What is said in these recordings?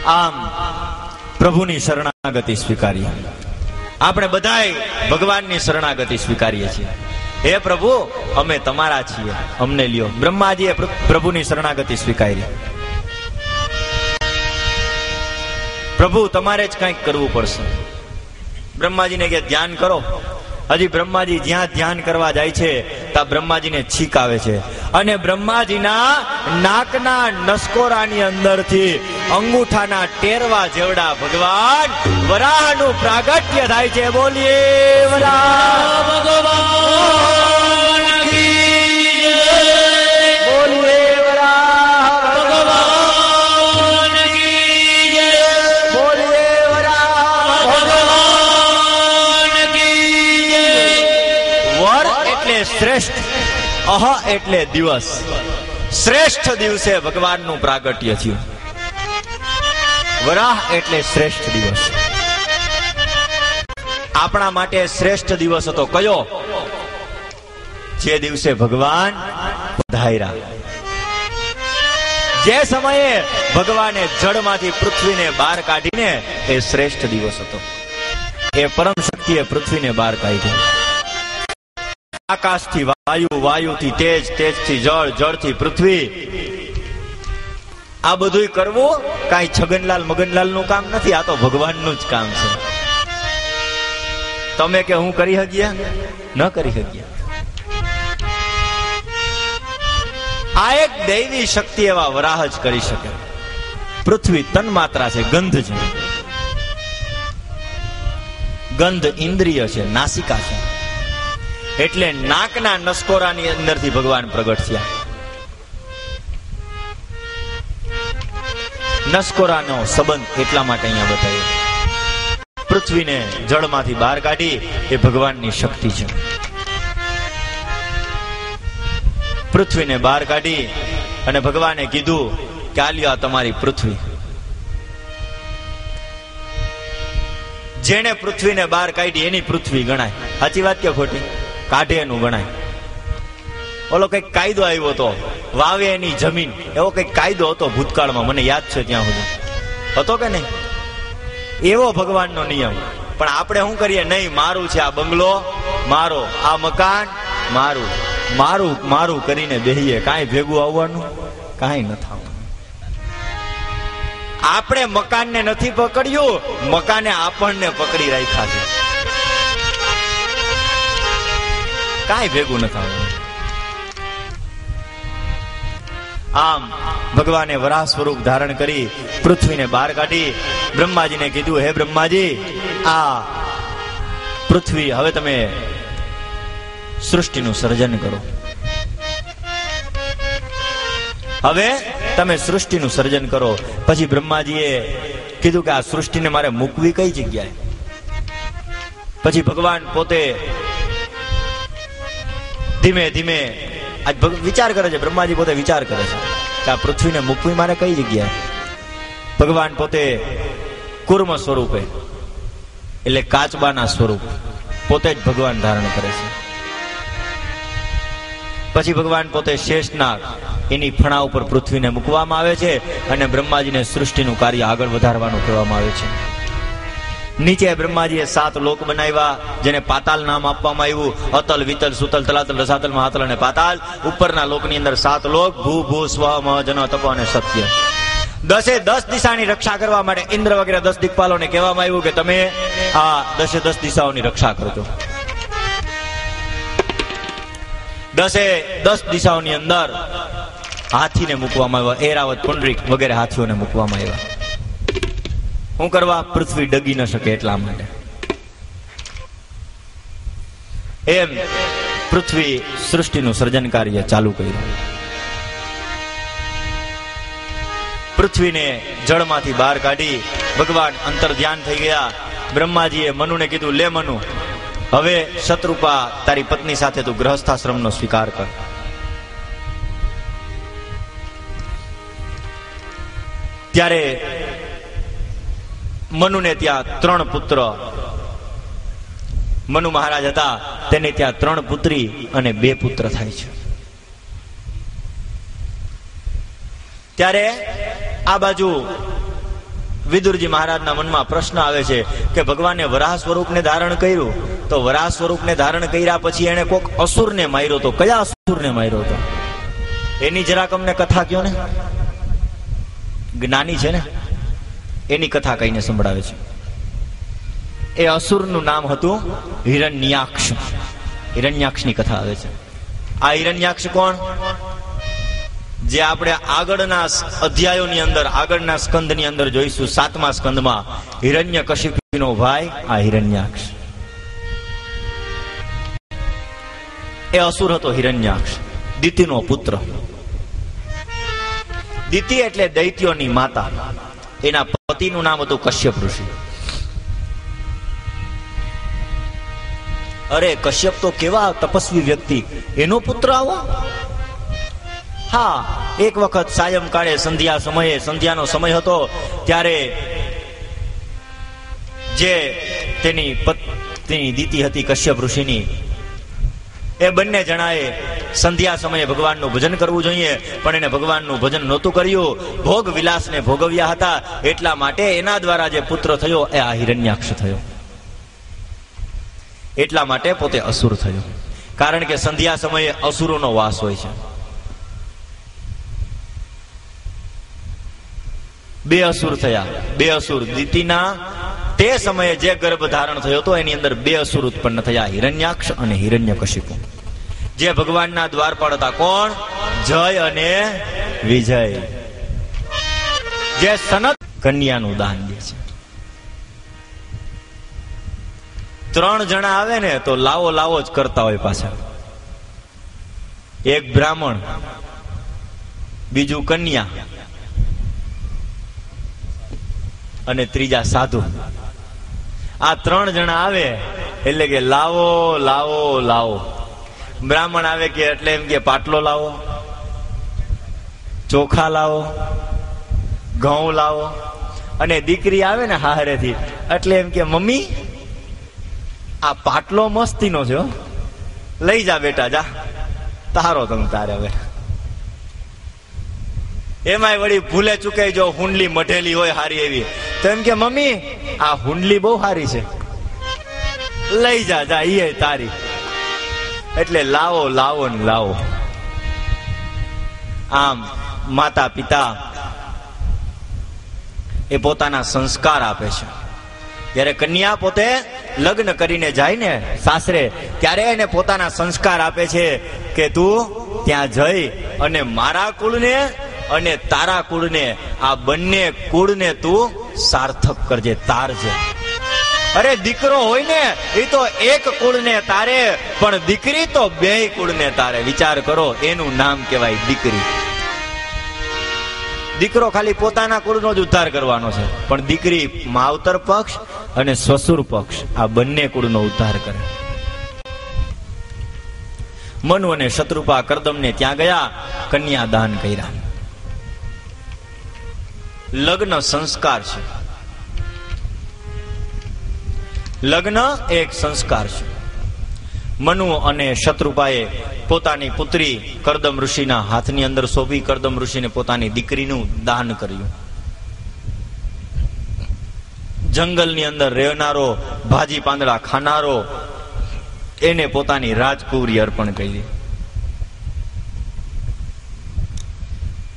આમ પ્રભુની શરણાગતિ સ્વીકારીએ. આપણે બધાય ભગવાનની શરણાગતિ સ્વીકારીએ છીએ. હે પ્રભુ, અમે તમારા છીએ, અમને લ્યો. બ્રહ્માજીએ પ્રભુની શરણાગતિ સ્વીકારી. પ્રભુ, તમારે જ કંઈક કરવું પડશે. બ્રહ્માજીને કે ધ્યાન કરો. હજી બ્રહ્માજી જ્યાં ધ્યાન કરવા જાય છે ત્યાં બ્રહ્માજીને છીક આવે છે અને બ્રહ્માજીના નાકના નસકોરાની અંદરથી અંગૂઠાના ટેરવા જેવડા ભગવાન વરાહનું પ્રાગટ્ય થાય છે. બોલીએ વરાહ ભગવાન કી જય. બોલીએ વરાહ ભગવાન કી જય. બોલીએ વરાહ ભગવાન કી જય. વર એટલે શ્રેષ્ઠ, અહ એટલે દિવસ. શ્રેષ્ઠ દિવસે ભગવાનનું પ્રાગટ્ય થયું. વરાહ એટલે શ્રેષ્ઠ દિવસ. આપણા માટે શ્રેષ્ઠ દિવસ હતો કયો? જે દિવસે ભગવાન પધાર્યા. જે સમયે ભગવાને જળમાંથી પૃથ્વીને બહાર કાઢીને, એ શ્રેષ્ઠ દિવસ હતો. એ પરમ શક્તિએ પૃથ્વીને બહાર કાઢી. આકાશથી વાયુ, વાયુથી તેજ, તેજથી જળ, જળથી પૃથ્વી. આ બધું કરવું કાંઈ છગનલાલ મગનલાલ નું કામ નથી. આ તો ભગવાનનું જ કામ છે. તમે કે હું કરી શક્યા? ન કરી શક્યા. આ એક દૈવી શક્તિ એવા વરાહ જ કરી શકે. પૃથ્વી તન માત્રા છે, ગંધ છે. ગંધ ઇન્દ્રિય છે, નાસિકા છે. એટલે નાકના નસકોરાની અંદરથી ભગવાન પ્રગટ થયા. નસકોરાનો સંબંધ એટલા માટે અહીંયા બતાવ્યો. પૃથ્વીને જળમાંથી બહાર કાઢી એ ભગવાનની શક્તિ છે. પૃથ્વીને બહાર કાઢી અને ભગવાને કીધું કે આ લ્યો તમારી પૃથ્વી. જેને પૃથ્વીને બહાર કાઢી એની પૃથ્વી ગણાય. સાચી વાત કે ખોટી? કાઢે એનું ગણાય. ઓલો કઈક કાયદો આવ્યો હતો, વાવે એની જમીન, એવો કઈક કાયદો હતો ભૂતકાળમાં, મને યાદ છે ત્યાં સુધી. હતો કે નહીં? એવો ભગવાનનો નિયમ. પણ આપણે શું કરીએ? નહીં, મારું છે આ બંગલો, મારો આ મકાન, મારું મારું મારું કરીને બેહીએ. કાંઈ ભેગું આવવાનું? કાંઈ ન થવાનું. આપણે મકાનને નથી પકડ્યું, મકાને આપણને પકડી રાખ્યા છે. કાંઈ ભેગું ન થવાનું. આમ ભગવાને વરાહ સ્વરૂપ ધારણ કરી પૃથ્વીને બહાર કાઢી. બ્રહ્માજીને કીધું, હે બ્રહ્માજી, આ પૃથ્વી હવે તમે સૃષ્ટિનું સર્જન કરો. હવે તમે સૃષ્ટિનું સર્જન કરો. પછી બ્રહ્માજીએ કીધું કે આ સૃષ્ટિને મારે મૂકવી કઈ જગ્યાએ? પછી ભગવાન પોતે ધીમે ધીમે વિચાર કરે છે. બ્રહ્માજી પોતે વિચાર કરે છે કે આ પૃથ્વીને મૂકવી મારે કઈ જગ્યાએ? ભગવાન પોતે કુર્મ સ્વરૂપે એટલે કાચબાના સ્વરૂપ પોતે જ ભગવાન ધારણ કરે છે. પછી ભગવાન પોતે શેષનાગ એની ફણા ઉપર પૃથ્વીને મૂકવામાં આવે છે અને બ્રહ્માજીને સૃષ્ટિનું કાર્ય આગળ વધારવાનું કહેવામાં આવે છે. નીચે બ્રહ્માજીએ 7 લોક બનાવ્યા, જેને પાતાલ નામ આપવામાં આવ્યું. અતલ, વિતલ, સુતલ, તલાતલ, રસાતલ, મહાતલ અને પાતાલ. ઉપરના લોકની અંદર 7 લોક, ભૂ, ભૂ, સ્વ, મ, જન, તપ અને સત્ય. 10 દિશાની રક્ષા કરવા માટે ઇન્દ્ર વગેરે 10 દિક્પાલોને કહેવામાં આવ્યું કે તમે આ 10 દિશાઓની રક્ષા કરજો. 10 દિશાઓની અંદર હાથીને મૂકવામાં આવ્યા. એરાવત, પુંડરીક વગેરે હાથીઓને મૂકવામાં આવ્યા. શું કરવા? પૃથ્વી ડગી ન શકે એટલા માટે. એમ પૃથ્વી સૃષ્ટિનું સર્જન કાર્ય ચાલુ કર્યું. પૃથ્વીને જળમાંથી બહાર કાઢી ભગવાન અંતર ધ્યાન થઈ ગયા. બ્રહ્માજીએ મનુને કીધું, લે મનુ, હવે શત્રુપા તારી પત્ની સાથે તું ગૃહસ્થાશ્રમનો સ્વીકાર કર. ત્યારે મનુને ત્યાં 3 પુત્ર, મનુ મહારાજ હતા, તેને ત્યાં 3 પુત્રી અને 2 પુત્ર થાય છે. ત્યારે આ બાજુ વિદુરજી મહારાજના મનમાં પ્રશ્ન આવે છે કે ભગવાને વરાહ સ્વરૂપને ધારણ કર્યું, તો વરાહ સ્વરૂપને ધારણ કર્યા પછી એને કોક અસુરને માર્યો તો કયા અસુરને માર્યો હતો એની જરાક અમને કથા કયો ને. જ્ઞાની છે ને, એની કથા કહીને સંભળાવે છે. એ અસુરનું નામ હતું હિરણ્યાક્ષ. હિરણ્યાક્ષની કથા આવે છે. આ હિરણ્યાક્ષ કોણ? જે આપણે આગળના અધ્યાયોની અંદર, આગળના સ્કંદની અંદર જોઈશું. 7મા સ્કંદમાં હિરણ્યકશિપુનો ભાઈ આ હિરણ્યાક્ષ. એ અસુર હતો હિરણ્યાક્ષ, દિતિનો પુત્ર. દિતિ એટલે દૈત્યોની માતા. એના પતિનું નામ હતું કશ્યપ ઋષિ. અરે કશ્યપ તો કેવા તપસ્વી વ્યક્તિ, એનો પુત્ર આવો. હા, એક વખત સાયંકાળે સંધ્યા સમયે, સંધ્યાનો સમય હતો, ત્યારે જે તેની પત્ની દિતિ હતી કશ્યપ ઋષિની, એ બંને જણાએ સંધ્યા સમયે ભગવાનનું ભજન કરવું જોઈએ, પણ એને ભગવાનનું ભજન નહોતું કર્યું. ભોગ વિલાસને ભોગવ્યા હતા, એટલા માટે એના દ્વારા જે પુત્ર થયો એ આ હિરણ્યાક્ષ થયો. એટલા માટે પોતે અસુર થયો, કારણ કે સંધ્યા સમયે અસુરોનો વાસ હોય છે. બે અસુર થયા. બે અસુર દિતિના તે સમયે જે ગર્ભ ધારણ થયો હતો એની અંદર બે અસુર ઉત્પન્ન થયા, હિરણ્યાક્ષ અને હિરણ્યકશિપુ. જે ભગવાનના દ્વારપાળ હતા. કોણ? જય અને વિજય. જે સનત કન્યાનું દાન દે છે. 3 જણા આવે ને તો લાવો લાવો જ કરતા હોય પાછા. એક બ્રાહ્મણ, બીજું કન્યા અને ત્રીજા સાધુ. આ 3 જણા આવે એટલે કે લાવો લાવો લાવો. બ્રાહ્મણ આવે કે એટલે એમ કે પાટલો લાવો, ચોખા લાવો, ઘઉં લાવો. અને દીકરી આવે ને હારેથી એટલે એમ કે મમ્મી આ પાટલો મસ્તીનો છે, લઈ જા બેટા, જા તારો તમ તારે. હવે એમાંય વળી ભૂલે ચૂકે જો હુંડલી મઢેલી હોય હારી એવી, તો એમ કે મમ્મી આ હુંડલી બહુ હારી છે, લઈ જા, જા ઈ તારી. એટલે લાવો લાવો ને લાવો. આમ માતા પિતા એ પોતાના સંસ્કાર આપે છે. જ્યારે કન્યા પોતે લગ્ન કરીને જાય ને સાસરે, ત્યારે એને પોતાના સંસ્કાર આપે છે કે તું ત્યાં જઈ અને મારા કુળને અને તારા કુળને, આ બંને કુળને તું સાર્થક કરજે, તારજે. અરે દીકરો હોય ને એ તો એક કુળને તારે, પણ દીકરી તો 2 કુળને તારે. વિચાર કરો, એનું નામ કહેવાય દીકરી. દીકરો ખાલી પોતાના કુળનો જ ઉદ્ધાર કરવાનો છે, પણ દીકરી માવતર પક્ષ અને સસુર પક્ષ આ બંને કુળનો ઉદ્ધાર કરે. મનુ અને શત્રુપા કરદમને ત્યાં ગયા, કન્યા દાન કર્યા. લગ્ન સંસ્કાર છે. લગ્ન એક સંસ્કાર છે. મનુ અને શત્રુપાએ પોતાની પુત્રી કરદમ ઋષિના હાથની અંદર સોંપી કરદમ ઋષિને પોતાની દીકરીનું દાન કર્યું. જંગલની અંદર રહેનારો, ભાજી પાંદડા ખાનારો, એને પોતાની રાજકુંવરી અર્પણ કરી.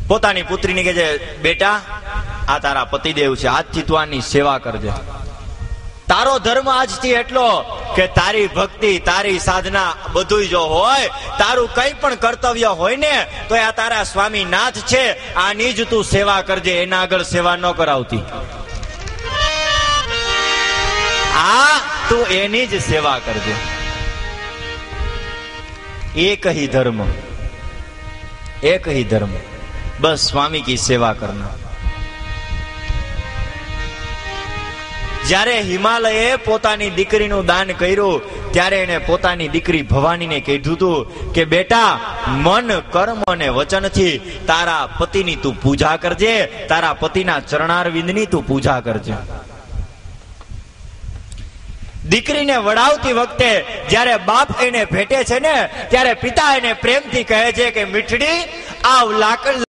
પોતાની પુત્રીને કહે છે, બેટા આ તારા પતિદેવ છે, આજથી તું આની સેવા કરજે. તારો ધર્મ આજથી એટલો કે તારી ભક્તિ, તારી સાધના બધું જો હોય, તારું કઈ પણ કર્તવ્ય હોય ને તો આ તારા સ્વામીનાથ છે, આની જ તું સેવા કરજે, એના આગળ સેવા ન કરાવતી. આ તું એની જ સેવા કરજે. એક ही धर्म, एक ही धर्म, बस स्वामी की सेवा करना. જ્યારે હિમાલયે પોતાની દીકરીનું દાન કર્યું ત્યારે એને પોતાની દીકરી ભવાનીને કીધું હતું કે બેટા મન, કર્મ અને વચનથી તારા પતિની તું પૂજા કરજે, તારા પતિના ચરણારવિંદની તું પૂજા કરજે. દીકરીને વડાવતી વખતે જ્યારે બાપ એને ભેટે છે ને, ત્યારે પિતા એને પ્રેમથી કહે છે કે મીઠડી, આ લાકડ